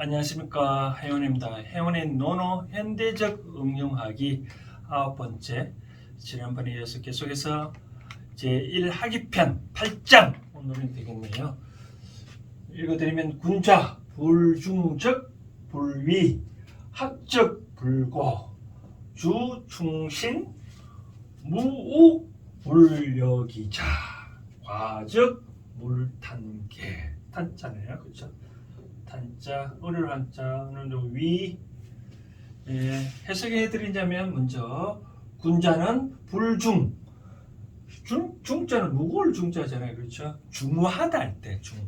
안녕하십니까, 혜원입니다. 혜원의 노노 현대적 응용하기 9번째, 지난번에 이어서 계속해서 제1학기편 8장 오늘은 되겠네요. 읽어드리면 군자 불중적 불위 학적 불고 주충신 무우 불여기자 과적 물탄계 탄자네요. 그렇죠? 단자, 어려운 한자는 위. 해석해 드리자면 먼저 군자는 불중, 중자는 무거울 중자잖아요. 그렇죠? 중후하다 할 때 중.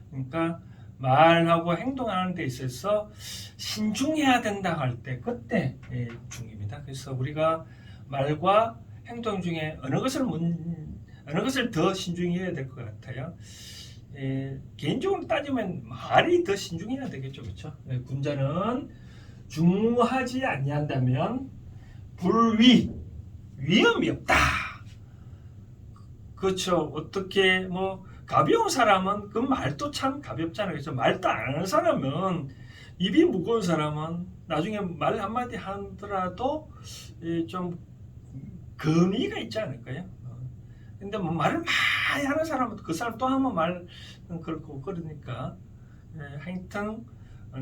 그러니까 말하고 행동하는 데 있어서 신중해야 된다 할 때 그때 중입니다. 그래서 우리가 말과 행동 중에 어느 것을 더 신중해야 될 것 같아요. 개인적으로 따지면 말이 더 신중해야 되겠죠. 그렇죠? 군자는 중하지 아니한다면 불위, 위험이 없다. 그렇죠. 어떻게 뭐 가벼운 사람은 그 말도 참 가볍잖아요. 그렇죠? 말도 안 하는 사람은, 입이 무거운 사람은 나중에 말 한마디 하더라도 좀 금의가 있지 않을까요? 근데 뭐 말을 많이 하는 사람은 그 사람 또 하면 말 그렇고 그러니까 하여튼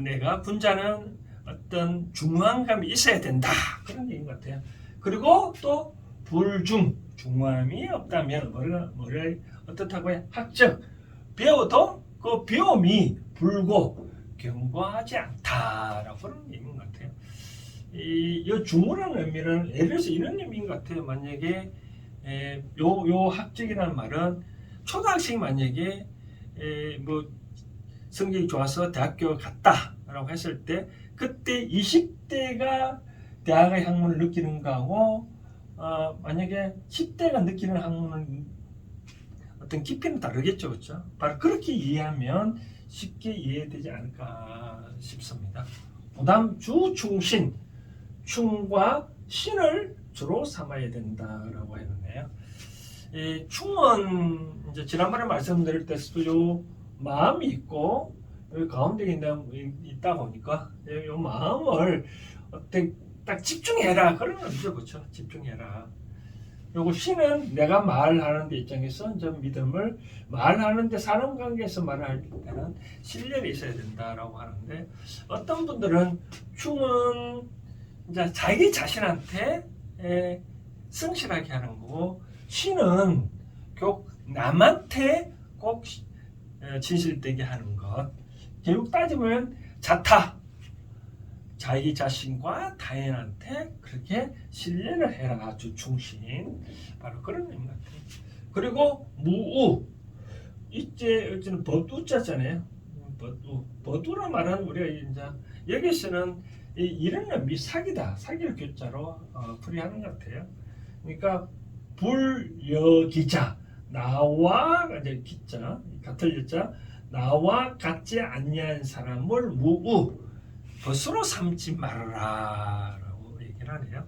내가 군자는 어떤 중후함이 있어야 된다 그런 얘기인 것 같아요. 그리고 또 불중 중후함이 없다면 뭐를 어떻다고 해? 학적 배워도 그 배움이 불고 견고하지 않다라고 그런 얘기인 것 같아요. 이 중후라는 의미는 예를 들어서 이런 의미인 것 같아요. 만약에 요 학적이라는 말은 초등학생이 만약에 뭐 성적이 좋아서 대학교 갔다라고 했을 때 그때 20대가 대학의 학문을 느끼는 거하고 만약에 10대가 느끼는 학문은 어떤 깊이는 다르겠죠. 그렇죠? 바로 그렇게 이해하면 쉽게 이해되지 않을까 싶습니다. 그다음 주충신, 충과 신을 주로 삼아야 된다라고 했는데요. 이 충은 이제 지난번에 말씀드릴 때도 요 마음이 있고 여기 가운데 있다 보니까 요 마음을 어떻게 딱 집중해라 그런 의미죠. 그렇죠? 집중해라. 요거 신은 내가 말하는 데 입장에서 이제 믿음을 말하는데 사람 관계에서 말을 할 때는 신뢰가 있어야 된다라고 하는데 어떤 분들은 충은 이제 자기 자신한테 성실하게 하는 거고 신은 꼭 남한테 꼭 진실되게 하는 것. 결국 따지면 자타, 자기 자신과 타인한테 그렇게 신뢰를 해라. 주충신 바로 그런 의미 같아요. 그리고 무우 이제는 버두자잖아요. 버두라 말은 우리가 이제 여기서는 이런 의미 사기다. 사기를 교자로 풀이하는 것 같아요. 그러니까 불여기자 나와 이제 기자 같을 여자 나와 같지 아니한 사람을 무우 벗으로 삼지 말아라라고 얘기를 하네요.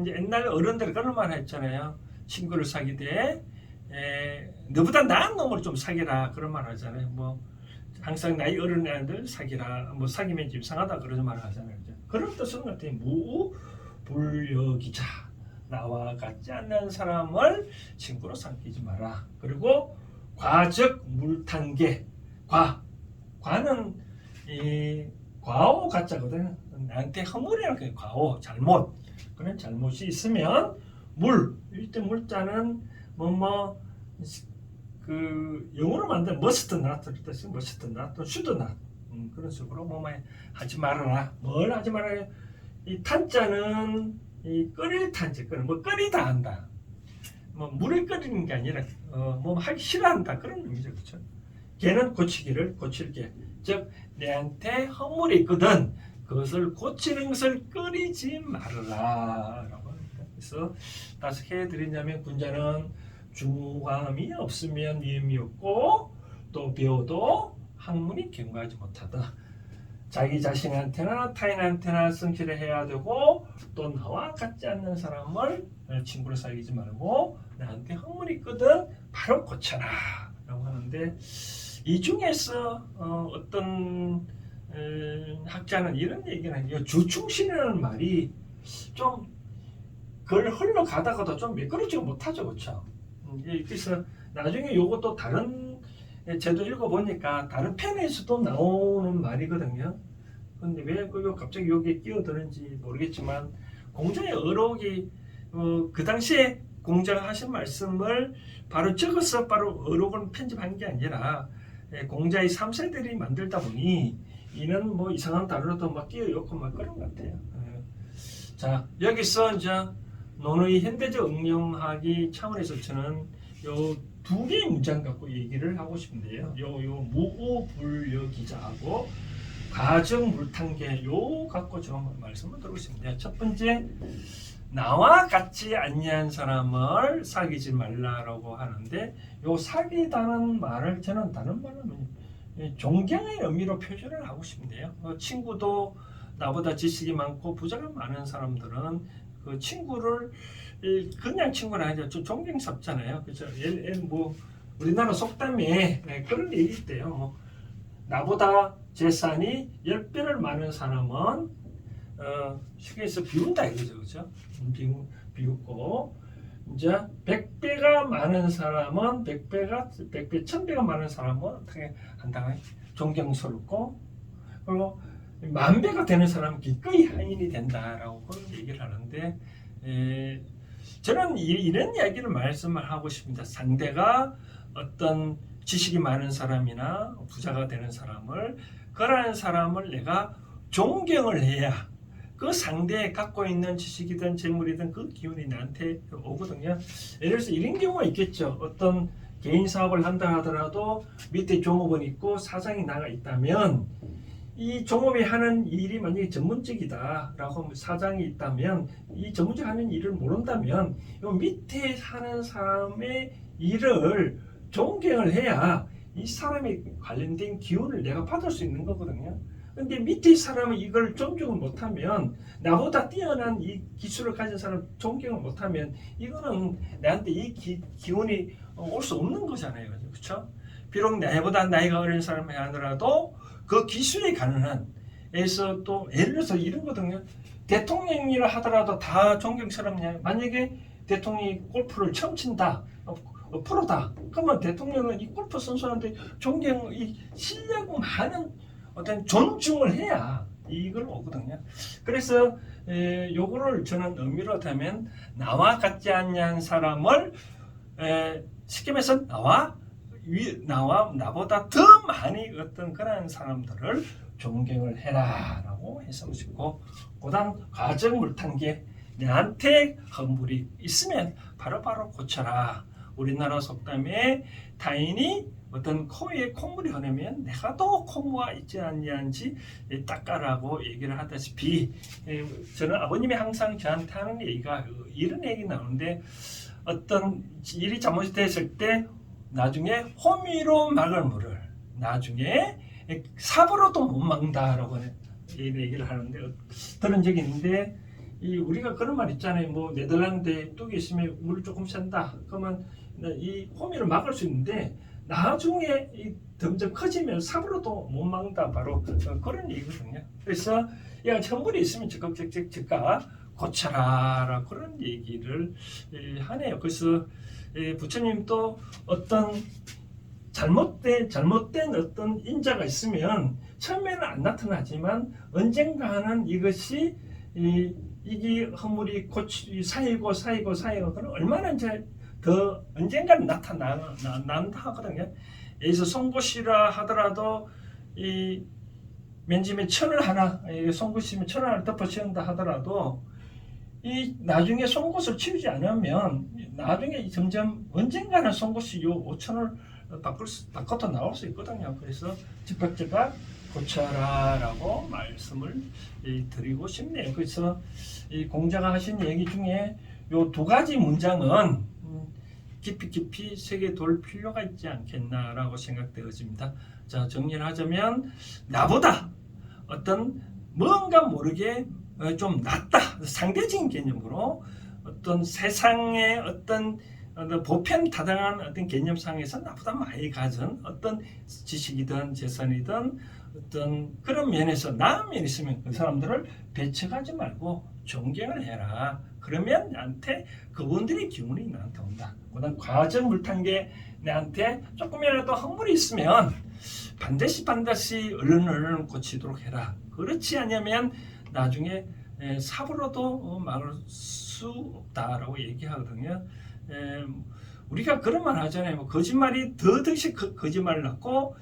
이제 옛날 어른들이 그런 말 했잖아요. 친구를 사귀되 너보다 나은 놈을 좀 사귀라 그런 말 하잖아요. 뭐 항상 나이 어린 애들 사귀라 뭐 사귀면 좀 이상하다 그런 말 하잖아요. 그런 뜻은 같아요. 무우 불여기자 나와 같지 않는 사람을 친구로 삼기지 마라. 그리고 과적 물탄계 과는 이 과오 가짜거든. 나한테 허물이라고 해. 과오 잘못 그런 잘못이 있으면 이때 물자는 그 영어로 만든 must not 뜻이 must not should not 그런 식으로 하지 말아라. 뭘 하지 말아요? 이 탄자는 이 끓일 탄지 끓이다 한다. 물을 끓이는 게 아니라 하기 싫어한다 그런 의미죠. 그렇죠? 걔는 고칠게 즉 내한테 허물이 있거든 그것을 고치는 것을 끓이지 말아라 라고 합니다. 그래서 다시 해드리냐면 군자는 중후함이 없으면 위험이 없고 또 배워도 학문이 견고하지 못하다. 자기 자신한테나 타인한테나 성실을 해야 되고 또 나와 같지 않는 사람을 친구로 사귀지 말고 나한테 학문이 있거든 바로 고쳐라 라고 하는데 이 중에서 어떤 학자는 이런 얘기를 해요. 주충신이라는 말이 좀 그걸 흘러가다가도 좀 매끄럽지 못하죠, 그렇죠? 그래서 나중에 요것도 다른 제도 읽어보니까 다른 편에서도 나오는 말이거든요. 근데 왜 갑자기 여기에 끼어드는지 모르겠지만 공자의 어록이 그 당시에 공자가 하신 말씀을 바로 적어서 바로 어록을 편집한 게 아니라 공자의 3세들이 만들다 보니 이는 뭐 이상한 단어도 막 끼어있고 막 그런 것 같아요. 자, 여기서 이제 논의 현대적 응용하기 차원에서 저는 요 두 개의 문장 갖고 얘기를 하고 싶은데요. 요 무오불여기자하고 가정물탄계 요 갖고 좀 말씀을 드리고 싶습니다. 첫 번째, 나와 같지 아니한 사람을 사귀지 말라라고 하는데 요 사귀다는 말을 저는 다른 말로 존경의 의미로 표현을 하고 싶은데요. 친구도 나보다 지식이 많고 부자가 많은 사람들은 그 친구를 그냥 친구는 아니죠. 좀 존경스럽잖아요. 그죠? 뭐 우리나라 속담에 그런 얘기 있대요. 뭐 나보다 재산이 10배를 많은 사람은 쉽게 해서 비운다 이거죠. 그죠? 비웃고 이제 100배가 많은 사람은 100배, 1000배가 많은 사람은 어떻게 한다? 존경스럽고 그리고 10,000배가 되는 사람은 기꺼이 하인이 된다라고 그런 얘기를 하는데 저는 이런 이야기를 말씀을 하고 싶습니다. 상대가 어떤 지식이 많은 사람이나 부자가 되는 사람을 그러한 사람을 내가 존경을 해야 그 상대에 갖고 있는 지식이든 재물이든 그 기운이 나한테 오거든요. 예를 들어서 이런 경우가 있겠죠. 어떤 개인 사업을 한다 하더라도 밑에 종업원이 있고 사장이 나가 있다면 이 종업이 하는 일이 만약에 전문직이다라고 사장이 있다면 이 전문직 하는 일을 모른다면 이 밑에 하는 사람의 일을 존경을 해야 이 사람에 관련된 기운을 내가 받을 수 있는 거거든요. 근데 밑에 사람은 이걸 존중을 못하면 나보다 뛰어난 이 기술을 가진 사람을 존경을 못하면 이거는 나한테 이 기운이 올 수 없는 거잖아요. 그렇죠? 비록 나보다 나이가 어린 사람이 하더라도 그 기술이 가능한 에서 또 예를 들어서 이런 거거든요. 대통령이라 하더라도 다 존경스럽냐? 만약에 대통령이 골프를 처음 친다. 프로다. 그러면 대통령은 이 골프 선수한테 존경, 이 실력 많은 어떤 존중을 해야 이걸 오거든요. 그래서 요거를 저는 의미로 하면 나와 같지 않는 사람을 쉽게 말해서 나보다 더 많이 어떤 그런 사람들을 존경을 해라라고 했으면 싶고, 그다음 가정물탄계 내한테 허물이 있으면 바로바로 고쳐라. 우리나라 속담에 타인이 어떤 코에 콧물이 흐르면 내가 또 콧물가 있지 않냐는지 닦아라고 얘기를 하다시피 저는 아버님이 항상 저한테 하는 얘기가 이런 얘기 나오는데 어떤 일이 잘못됐을 때 나중에 호미로 막을 물을 나중에 삽으로도 못 막는다라고 얘기를 하는데 들은 적이 있는데 우리가 그런 말 있잖아요. 뭐 네덜란드에 뚝이 있으면 물 조금 샌다. 그러면 이 호미를 막을 수 있는데 나중에 이 점점 커지면 삽으로도 못 막는다. 바로 그런 얘기거든요. 그래서 야 천불이 있으면 즉각 고쳐라 그런 얘기를 하네요. 그래서 부처님도 어떤 잘못된 어떤 인자가 있으면 처음에는 안 나타나지만 언젠가는 이것이 이게 허물이 쌓이고 그럼 얼마나 이제 더 언젠가는 나타난다 하거든요. 여기서 송곳이라 하더라도 맨 처음에 천을 하나 송곳이면 천을 하나 덮어 씌운다 하더라도 이 나중에 송곳을 치우지 않으면 나중에 점점 언젠가는 송곳이 요 5천을 바꿔도 나올 수 있거든요. 그래서 즉각 고쳐라라고 말씀을 드리고 싶네요. 그래서 이 공자가 하신 얘기 중에 요 두 가지 문장은 깊이 새겨둘 필요가 있지 않겠나라고 생각되어집니다. 자, 정리를 하자면 나보다 어떤 뭔가 모르게 좀 낫다 상대적인 개념으로 어떤 세상의 어떤 보편 타당한 어떤 개념상에서 나보다 많이 가진 어떤 지식이든 재산이든 어떤 그런 면에서 나은 면이 있으면 그 사람들을 배척하지 말고 존경을 해라. 그러면 나한테 그분들의 기운이 나한테 온다. 그다음 과정 물탄게 나한테 조금이라도 허물이 있으면 반드시 얼른 고치도록 해라. 그렇지 않으면 나중에 삽으로도 막을 수 없다라고 얘기하거든요. 우리가 그런 말 하잖아요. 뭐 거짓말이 더더시 거짓말을 낳고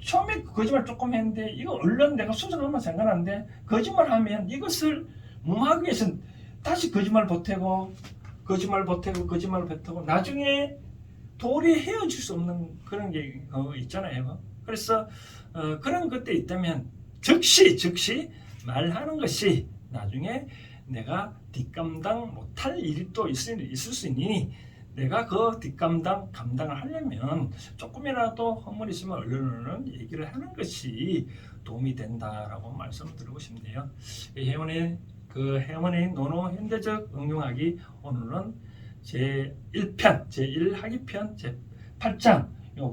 처음에 거짓말 조금 했는데 이거 얼른 내가 수정하면 상관한데 거짓말하면 이것을 무마하기 위해서는 다시 거짓말 보태고 나중에 도리 헤어질 수 없는 그런 게 있잖아요. 그래서 그런 것들이 있다면 즉시 말하는 것이 나중에 내가 뒷감당 못할 일이 또 있을 수 있으니 내가 그 감당을 하려면 조금이라도 허물이 있으면 얼른 얘기를 하는 것이 도움이 된다라고 말씀드리고 싶네요. 해원의 노노 현대적 응용하기 오늘은 제1편, 제1학기편, 제8장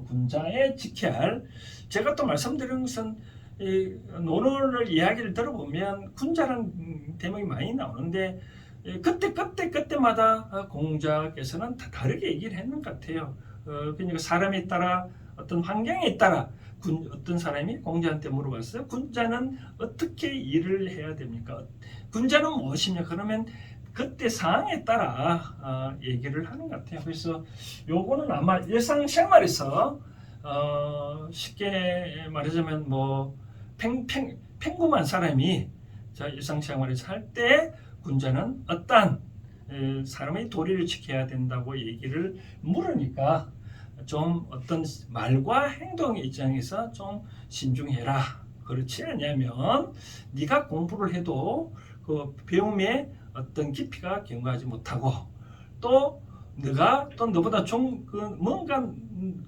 군자의 지켜야 할 제가 또 말씀드린 것은 이 논어를 이야기를 들어보면 군자라는 대목이 많이 나오는데 그때마다 공자께서는 다 다르게 얘기를 했는 것 같아요. 그러니까 사람에 따라 어떤 환경에 따라 어떤 사람이 공자한테 물어봤어요. 군자는 어떻게 일을 해야 됩니까? 군자는 무엇이냐? 그러면 그때 상황에 따라 얘기를 하는 것 같아요. 그래서 요거는 아마 일상생활에서 쉽게 말하자면 뭐 평범한 사람이 일상생활에서 할 때 군자는 어떠한 사람의 도리를 지켜야 된다고 얘기를 물으니까 좀 어떤 말과 행동의 입장에서 좀 신중해라. 그렇지 않냐면 네가 공부를 해도 그 배움에 어떤 깊이가 경과하지 못하고 또 네가 또 너보다 뭔가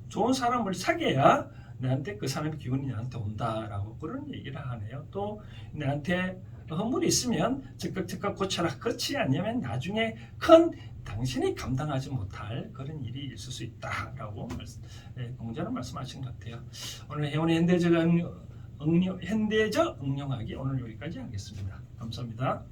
좋은 사람을 사귀어야 나한테 그 사람의 기운이 나한테 온다라고 그런 얘기를 하네요. 또 나한테 허물이 있으면 즉각 고쳐라. 그렇지 않으면 나중에 당신이 감당하지 못할 그런 일이 있을 수 있다라고 공자는 말씀하신 것 같아요. 오늘 해원의 현대적 응용하기 오늘 여기까지 하겠습니다. 감사합니다.